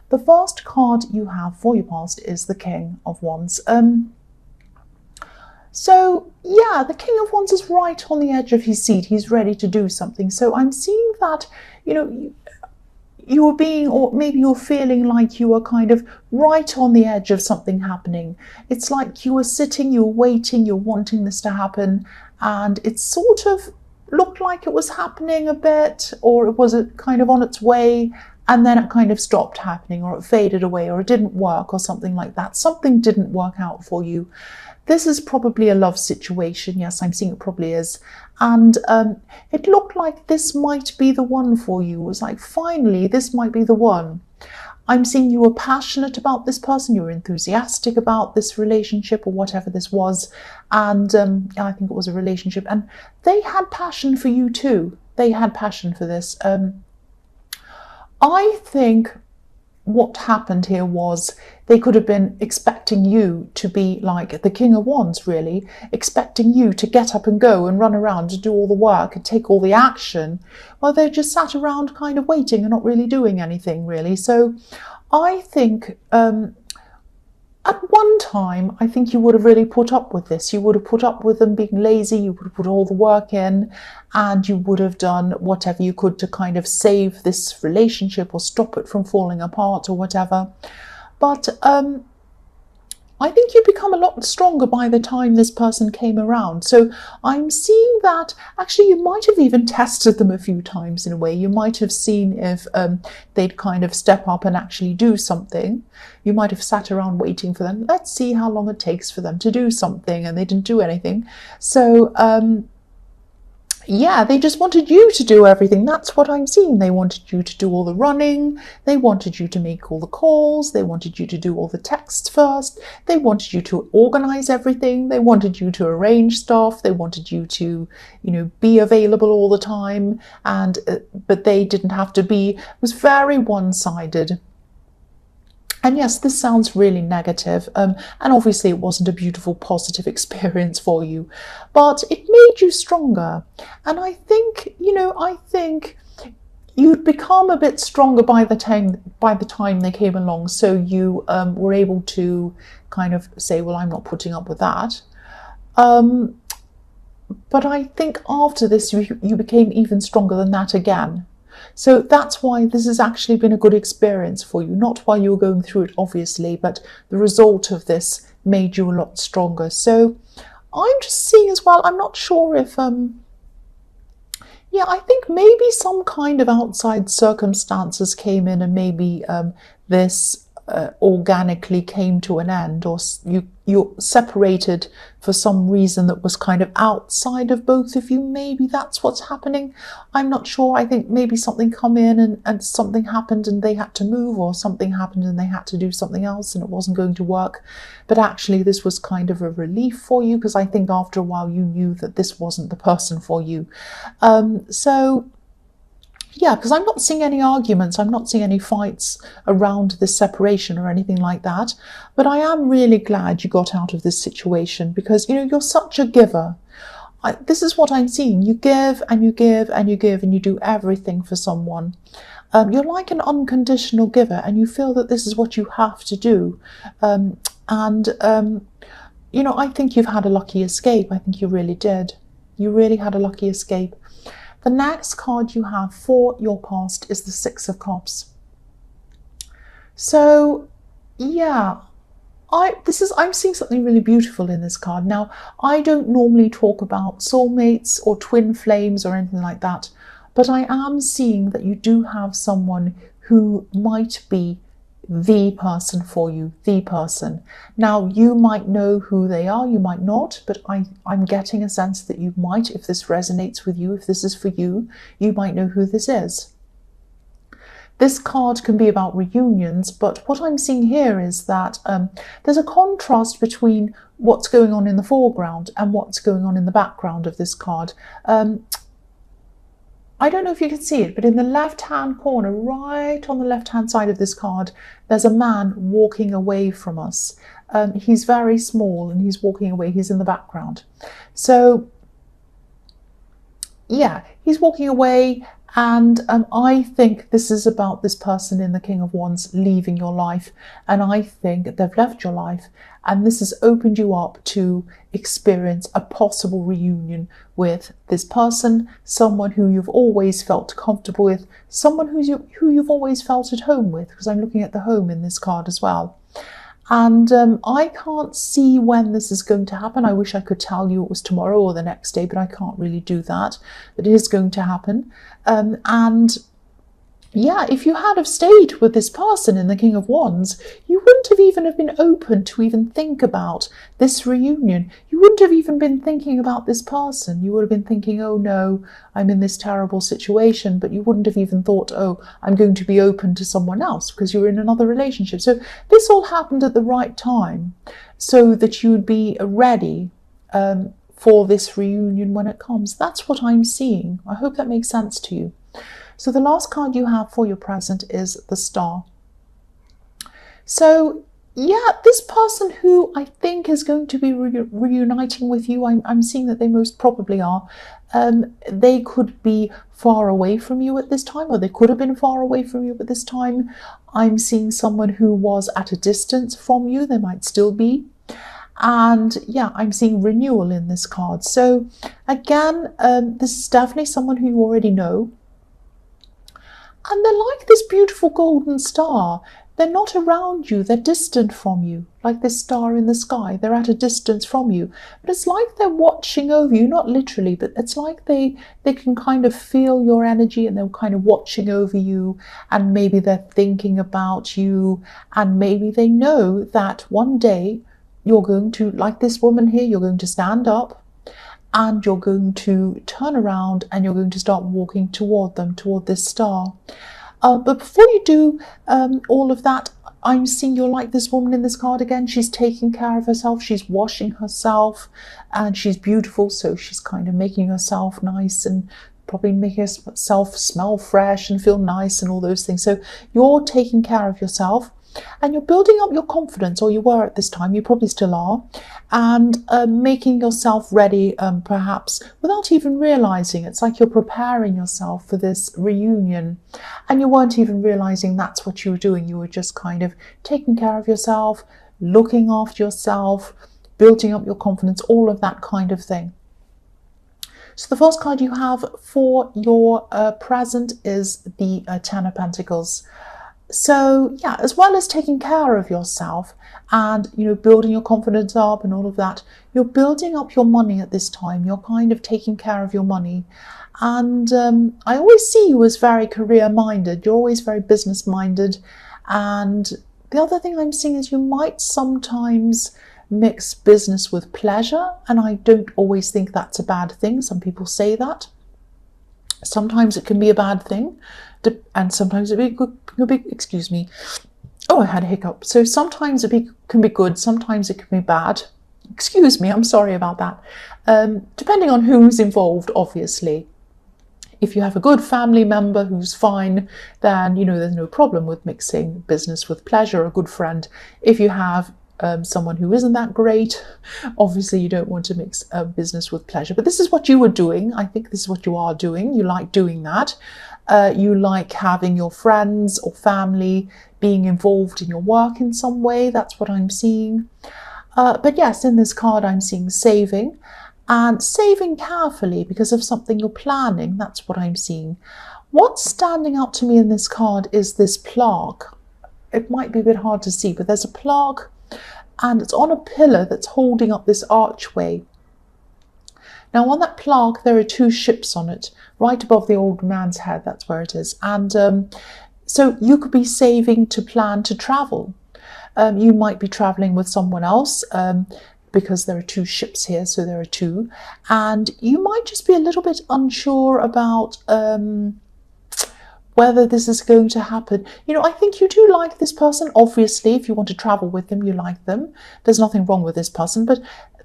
The first card you have for your past is the King of Wands. So yeah, the King of Wands is right on the edge of his seat. He's ready to do something. So I'm seeing that, you were being, or maybe you're feeling like you were kind of right on the edge of something happening. It's like you were sitting, you were waiting, you're wanting this to happen, and it sort of looked like it was happening a bit, or it was kind of on its way, and then it kind of stopped happening, or it faded away, or it didn't work, or something like that. Something didn't work out for you. This is probably a love situation. Yes, I'm seeing it probably is. And it looked like this might be the one for you. It was like, finally, this might be the one. I'm seeing you were passionate about this person. You were enthusiastic about this relationship or whatever this was. And I think it was a relationship. And they had passion for you too. They had passion for this. I think what happened here was they could have been expecting you to be like the King of Wands, really, expecting you to get up and go and run around to do all the work and take all the action, while they just sat around kind of waiting and not really doing anything, really. So I think at one time, I think you would have really put up with this. You would have put up with them being lazy, you would have put all the work in, and you would have done whatever you could to kind of save this relationship or stop it from falling apart or whatever. But I think you become a lot stronger by the time this person came around. So I'm seeing that actually you might have even tested them a few times in a way. You might have seen if they'd kind of step up and actually do something. You might have sat around waiting for them. Let's see how long it takes for them to do something, and they didn't do anything. So yeah, they just wanted you to do everything. That's what I'm seeing. They wanted you to do all the running. They wanted you to make all the calls. They wanted you to do all the texts first. They wanted you to organize everything. They wanted you to arrange stuff. They wanted you to, be available all the time. And but they didn't have to be. It was very one-sided. And yes, this sounds really negative, and obviously it wasn't a beautiful, positive experience for you, but it made you stronger. And I think, you'd become a bit stronger by the time they came along. So you were able to kind of say, well, I'm not putting up with that. But I think after this, you became even stronger than that again. So that's why this has actually been a good experience for you. Not while you were going through it, obviously, but the result of this made you a lot stronger. So I'm just seeing as well, I'm not sure if, I think maybe some kind of outside circumstances came in, and maybe this organically came to an end, or you're separated for some reason that was kind of outside of both of you. Maybe that's what's happening. I'm not sure. I think maybe something come in and something happened and they had to move, or something happened and they had to do something else and it wasn't going to work. But actually this was kind of a relief for you, because I think after a while you knew that this wasn't the person for you. Yeah, because I'm not seeing any arguments. I'm not seeing any fights around this separation or anything like that. But I am really glad you got out of this situation, because, you're such a giver. This is what I'm seeing. You give and you give and you give, and you do everything for someone. You're like an unconditional giver, and you feel that this is what you have to do. I think you've had a lucky escape. I think you really did. You really had a lucky escape. The next card you have for your past is the Six of Cups. So, yeah, I'm seeing something really beautiful in this card. Now, I don't normally talk about soulmates or twin flames or anything like that, but I am seeing that you do have someone who might be the person for you, the person. Now, you might know who they are, you might not, but I'm getting a sense that you might, if this resonates with you, if this is for you, you might know who this is. This card can be about reunions, but what I'm seeing here is that there's a contrast between what's going on in the foreground and what's going on in the background of this card. I don't know if you can see it, but in the left-hand corner, right on the left-hand side of this card, there's a man walking away from us. He's very small and he's walking away. He's in the background. So, yeah, he's walking away, And I think this is about this person in the King of Wands leaving your life. And I think they've left your life. And this has opened you up to experience a possible reunion with this person, someone who you've always felt comfortable with, someone who you've always felt at home with, because I'm looking at the home in this card as well. And I can't see when this is going to happen. I wish I could tell you it was tomorrow or the next day, but I can't really do that. But it is going to happen. And yeah, if you had have stayed with this person in the King of Wands, you wouldn't have even have been open to even think about this reunion. You wouldn't have even been thinking about this person. You would have been thinking, oh no, I'm in this terrible situation. But you wouldn't have even thought, oh, I'm going to be open to someone else because you were in another relationship. So this all happened at the right time so that you would be ready for this reunion when it comes. That's what I'm seeing. I hope that makes sense to you. So the last card you have for your present is the Star. So yeah, this person who I think is going to be reuniting with you, I'm seeing that they most probably are. They could be far away from you at this time, or they could have been far away from you at this time. I'm seeing someone who was at a distance from you. They might still be. And yeah, I'm seeing renewal in this card. So again, this is definitely someone who you already know. And they're like this beautiful golden star. They're not around you, they're distant from you, like this star in the sky. They're at a distance from you. But it's like they're watching over you, not literally, but it's like they can kind of feel your energy and they're kind of watching over you. And maybe they're thinking about you. And maybe they know that one day you're going to, like this woman here, you're going to stand up. And you're going to turn around and you're going to start walking toward them, toward this star. But before you do all of that, I'm seeing you're like this woman in this card again. She's taking care of herself. She's washing herself and she's beautiful. So she's kind of making herself nice and probably making herself smell fresh and feel nice and all those things. So you're taking care of yourself. And you're building up your confidence, or you were at this time, you probably still are, and making yourself ready, perhaps without even realizing. It's like you're preparing yourself for this reunion, and you weren't even realizing that's what you were doing. You were just kind of taking care of yourself, looking after yourself, building up your confidence, all of that kind of thing. So the first card you have for your present is the Ten of Pentacles. So yeah, as well as taking care of yourself and, you know, building your confidence up and all of that, you're building up your money at this time. You're kind of taking care of your money. And I always see you as very career minded. You're always very business minded. And the other thing I'm seeing is you might sometimes mix business with pleasure. And I don't always think that's a bad thing. Some people say that. Sometimes it can be a bad thing. And sometimes it can be, excuse me. Oh, I had a hiccup. So sometimes can be good. Sometimes it can be bad. Excuse me, I'm sorry about that. Depending on who's involved, obviously. If you have a good family member who's fine, then, you know, there's no problem with mixing business with pleasure, a good friend. If you have someone who isn't that great, obviously you don't want to mix business with pleasure. But this is what you were doing. I think this is what you are doing. You like doing that. You like having your friends or family being involved in your work in some way. That's what I'm seeing. But yes, in this card, I'm seeing saving and saving carefully because of something you're planning. That's what I'm seeing. What's standing out to me in this card is this plaque. It might be a bit hard to see, but there's a plaque and it's on a pillar that's holding up this archway. Now on that plaque, there are two ships on it, right above the old man's head. That's where it is. And so you could be saving to plan to travel. You might be traveling with someone else because there are two ships here, so there are two. And you might just be a little bit unsure about whether this is going to happen. You know, I think you do like this person. Obviously, if you want to travel with them, you like them. There's nothing wrong with this person, but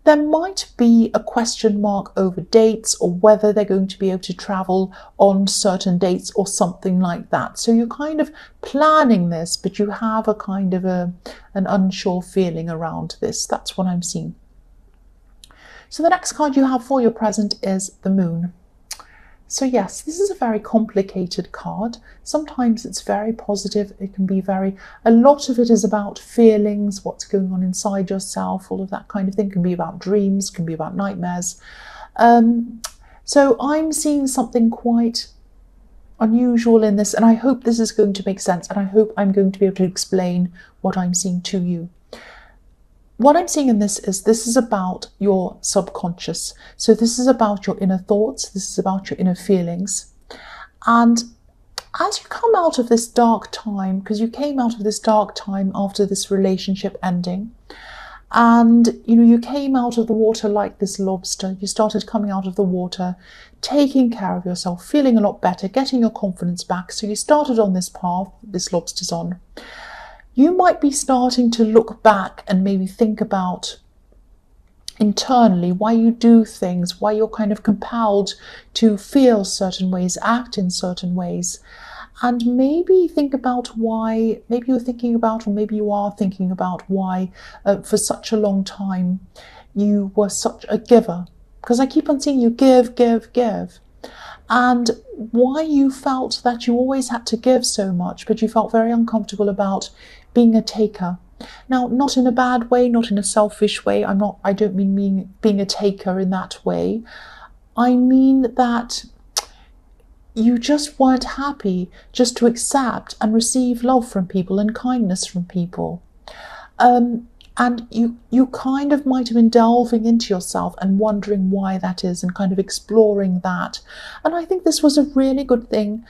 there might be a question mark over dates or whether they're going to be able to travel on certain dates or something like that. So you're kind of planning this, but you have a kind of an unsure feeling around this. That's what I'm seeing. So the next card you have for your present is the Moon. So yes, this is a very complicated card. Sometimes it's very positive. It can be a lot of it is about feelings, what's going on inside yourself, all of that kind of thing. It can be about dreams, can be about nightmares. So I'm seeing something quite unusual in this, and I hope this is going to make sense, and I hope I'm going to be able to explain what I'm seeing to you. What I'm seeing in this is about your subconscious. So this is about your inner thoughts, this is about your inner feelings. And as you come out of this dark time, because you came out of this dark time after this relationship ending, and you came out of the water like this lobster. You started coming out of the water, taking care of yourself, feeling a lot better, getting your confidence back. So you started on this path this lobster's on. You might be starting to look back and maybe think about internally why you do things, why you're kind of compelled to feel certain ways, act in certain ways. And maybe think about why, maybe you're thinking about, or maybe you are thinking about why for such a long time you were such a giver. Because I keep on seeing you give, give, give. And why you felt that you always had to give so much, but you felt very uncomfortable about being a taker. Now, not in a bad way, not in a selfish way. I don't mean being a taker in that way. I mean that you just weren't happy just to accept and receive love from people and kindness from people. And you kind of might have been delving into yourself and wondering why that is and kind of exploring that. And I think this was a really good thing.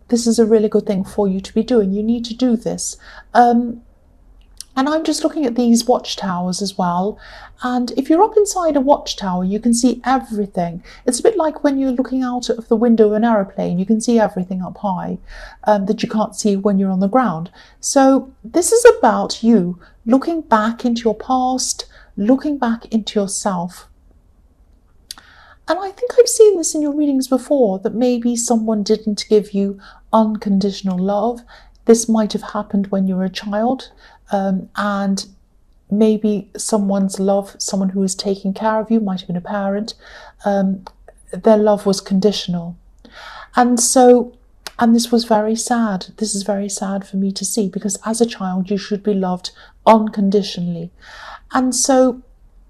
This is a really good thing for you to be doing. You need to do this. And I'm just looking at these watchtowers as well. And if you're up inside a watchtower, you can see everything. It's a bit like when you're looking out of the window of an aeroplane, you can see everything up high that you can't see when you're on the ground. So this is about you looking back into your past, looking back into yourself. And I think I've seen this in your readings before, that maybe someone didn't give you unconditional love. This might have happened when you were a child. And maybe someone's love, someone who was taking care of you, might have been a parent, their love was conditional. And this was very sad. This is very sad for me to see, because as a child, you should be loved unconditionally. And so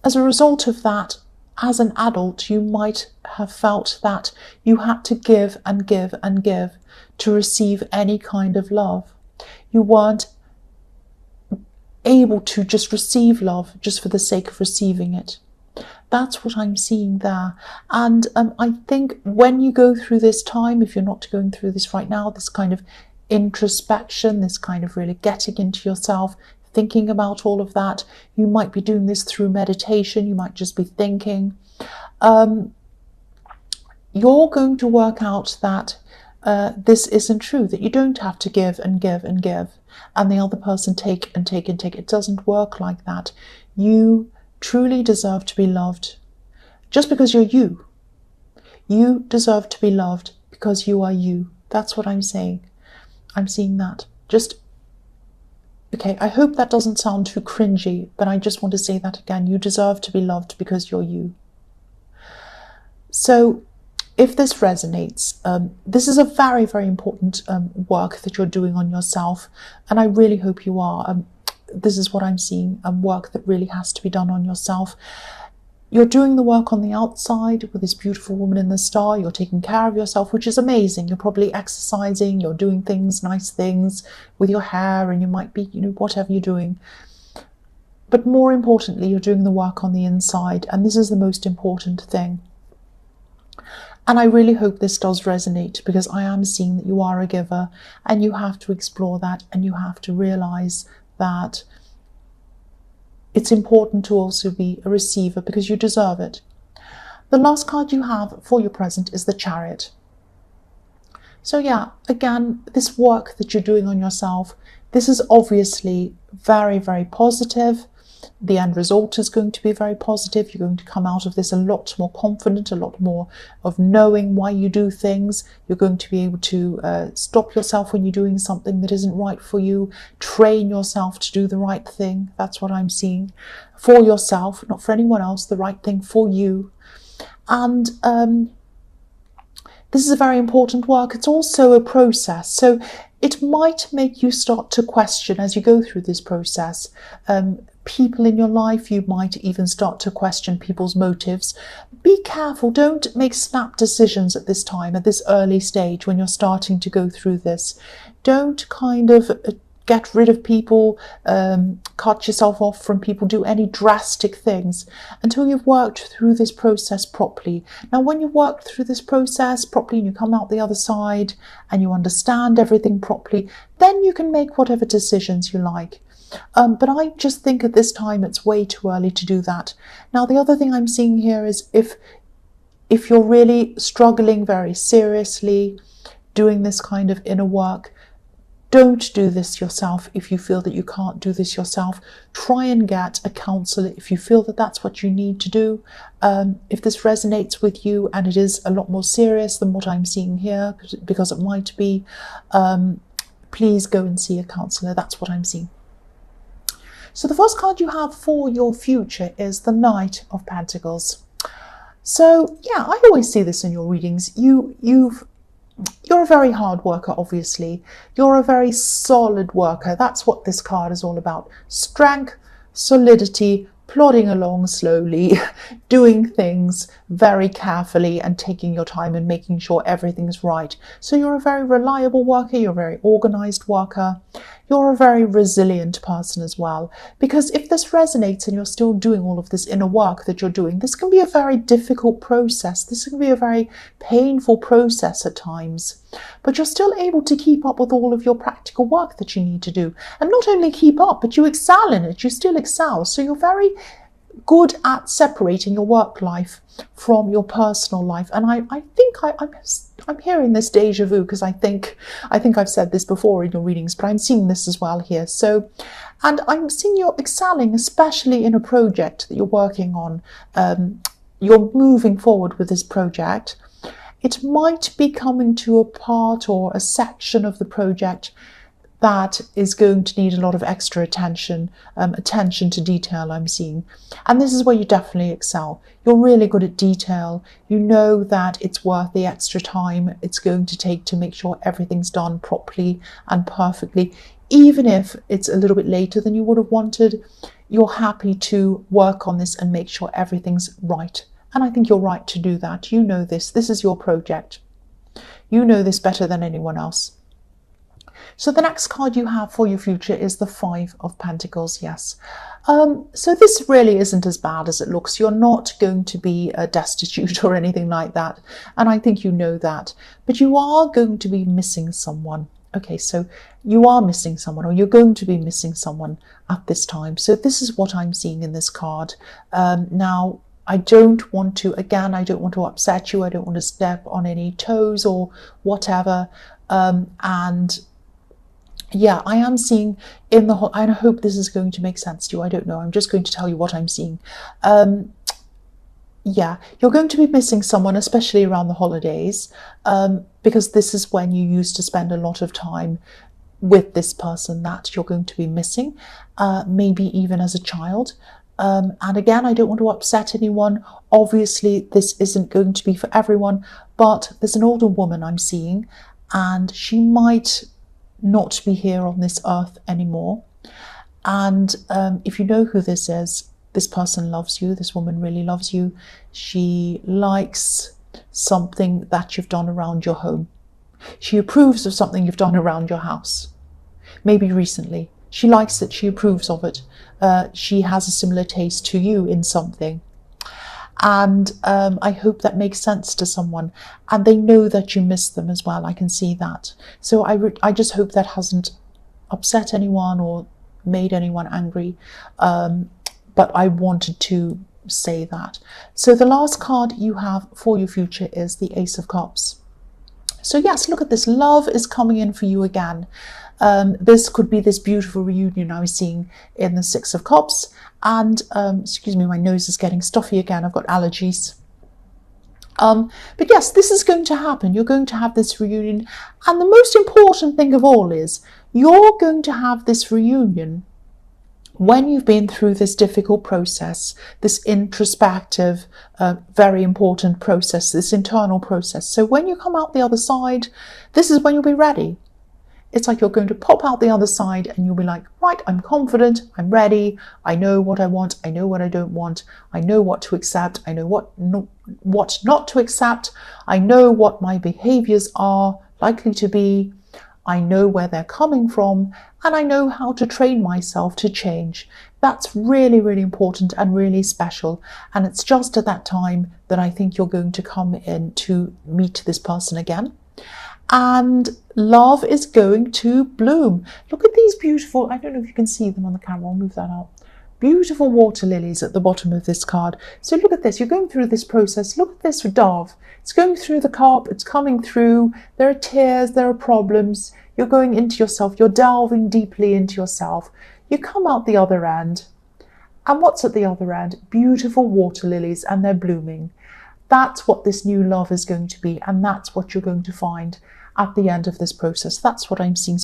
as a result of that, as an adult, you might have felt that you had to give and give and give to receive any kind of love. You weren't able to just receive love just for the sake of receiving it. That's what I'm seeing there. And I think when you go through this time, if you're not going through this right now, this kind of introspection, this kind of really getting into yourself, thinking about all of that, you might be doing this through meditation, you might just be thinking. You're going to work out that this isn't true, that you don't have to give and give and give, and the other person take and take and take. It doesn't work like that. You truly deserve to be loved just because you're you. You deserve to be loved because you are you. That's what I'm saying. I'm seeing that. Okay, I hope that doesn't sound too cringy, but I just want to say that again. You deserve to be loved because you're you. So if this resonates, this is a very, very important work that you're doing on yourself, and I really hope you are. This is what I'm seeing, work that really has to be done on yourself. You're doing the work on the outside with this beautiful woman in the star. You're taking care of yourself, which is amazing. You're probably exercising, you're doing things, nice things with your hair, and you might be, whatever you're doing. But more importantly, you're doing the work on the inside, and this is the most important thing. And I really hope this does resonate, because I am seeing that you are a giver, and you have to explore that, and you have to realize that it's important to also be a receiver, because you deserve it. The last card you have for your present is the Chariot. So yeah, again, this work that you're doing on yourself, this is obviously very, very positive. The end result is going to be very positive. You're going to come out of this a lot more confident, a lot more of knowing why you do things. You're going to be able to stop yourself when you're doing something that isn't right for you. Train yourself to do the right thing. That's what I'm seeing. For yourself, not for anyone else, the right thing for you. And This is a very important work. It's also a process. So it might make you start to question as you go through this process. People in your life, you might even start to question people's motives. Be careful. Don't make snap decisions at this time, at this early stage when you're starting to go through this. Don't kind of get rid of people, cut yourself off from people, do any drastic things until you've worked through this process properly. Now, when you've worked through this process properly and you come out the other side and you understand everything properly, then you can make whatever decisions you like. But I just think at this time it's way too early to do that. Now, the other thing I'm seeing here is if you're really struggling very seriously doing this kind of inner work, don't do this yourself. If you feel that you can't do this yourself, try and get a counsellor if you feel that that's what you need to do. If this resonates with you and it is a lot more serious than what I'm seeing here, because it might be, please go and see a counsellor. That's what I'm seeing. So the first card you have for your future is the Knight of Pentacles. So yeah, I always see this in your readings. You're a very hard worker, obviously. You're a very solid worker. That's what this card is all about. Strength, solidity, plodding along slowly, doing things very carefully and taking your time and making sure everything's right. So you're a very reliable worker. You're a very organized worker. You're a very resilient person as well. Because if this resonates and you're still doing all of this inner work that you're doing, this can be a very difficult process. This can be a very painful process at times. But you're still able to keep up with all of your practical work that you need to do. And not only keep up, but you excel in it. You still excel. So you're very good at separating your work life from your personal life. And I think I'm hearing this deja vu, because I think I've said this before in your readings, but I'm seeing this as well here. So, and I'm seeing you're excelling, especially in a project that you're working on. You're moving forward with this project. It might be coming to a part or a section of the project that is going to need a lot of extra attention, attention to detail I'm seeing. And this is where you definitely excel. You're really good at detail. You know that it's worth the extra time it's going to take to make sure everything's done properly and perfectly. Even if it's a little bit later than you would have wanted, you're happy to work on this and make sure everything's right. And I think you're right to do that. You know this. This is your project. You know this better than anyone else. So the next card you have for your future is the Five of Pentacles, yes. So this really isn't as bad as it looks. You're not going to be destitute or anything like that. And I think you know that. But you are going to be missing someone. Okay, so you are missing someone, or you're going to be missing someone at this time. So this is what I'm seeing in this card. Now, I don't want to upset you. I don't want to step on any toes or whatever. And yeah, I am seeing in the whole, and I hope this is going to make sense to you. I don't know. I'm just going to tell you what I'm seeing. Yeah, you're going to be missing someone, especially around the holidays, because this is when you used to spend a lot of time with this person that you're going to be missing, maybe even as a child. And again, I don't want to upset anyone. Obviously, this isn't going to be for everyone, but there's an older woman I'm seeing, and she might not be here on this earth anymore. And if you know who this is, this person loves you. This woman really loves you. She likes something that you've done around your home. She approves of something you've done around your house, maybe recently. She likes it. She approves of it. She has a similar taste to you in something. And I hope that makes sense to someone. And they know that you miss them as well. I can see that. So I just hope that hasn't upset anyone or made anyone angry. But I wanted to say that. So the last card you have for your future is the Ace of Cups. So yes, look at this. Love is coming in for you again. This could be this beautiful reunion I was seeing in the Six of Cups. And, excuse me, my nose is getting stuffy again. I've got allergies. But yes, this is going to happen. You're going to have this reunion. And the most important thing of all is you're going to have this reunion when you've been through this difficult process, this introspective, very important process, this internal process. So when you come out the other side, this is when you'll be ready. It's like you're going to pop out the other side and you'll be like, right, I'm confident, I'm ready, I know what I want, I know what I don't want, I know what to accept, I know what not to accept, I know what my behaviors are likely to be, I know where they're coming from, and I know how to train myself to change. That's really, really important and really special. And it's just at that time that I think you're going to come in to meet this person again. And love is going to bloom. Look at these beautiful, I don't know if you can see them on the camera, I'll move that out. Beautiful water lilies at the bottom of this card. So look at this, you're going through this process. Look at this dove. It's going through the cup, it's coming through. There are tears, there are problems. You're going into yourself, you're delving deeply into yourself. You come out the other end. And what's at the other end? Beautiful water lilies, and they're blooming. That's what this new love is going to be, and that's what you're going to find at the end of this process. That's what I'm seeing.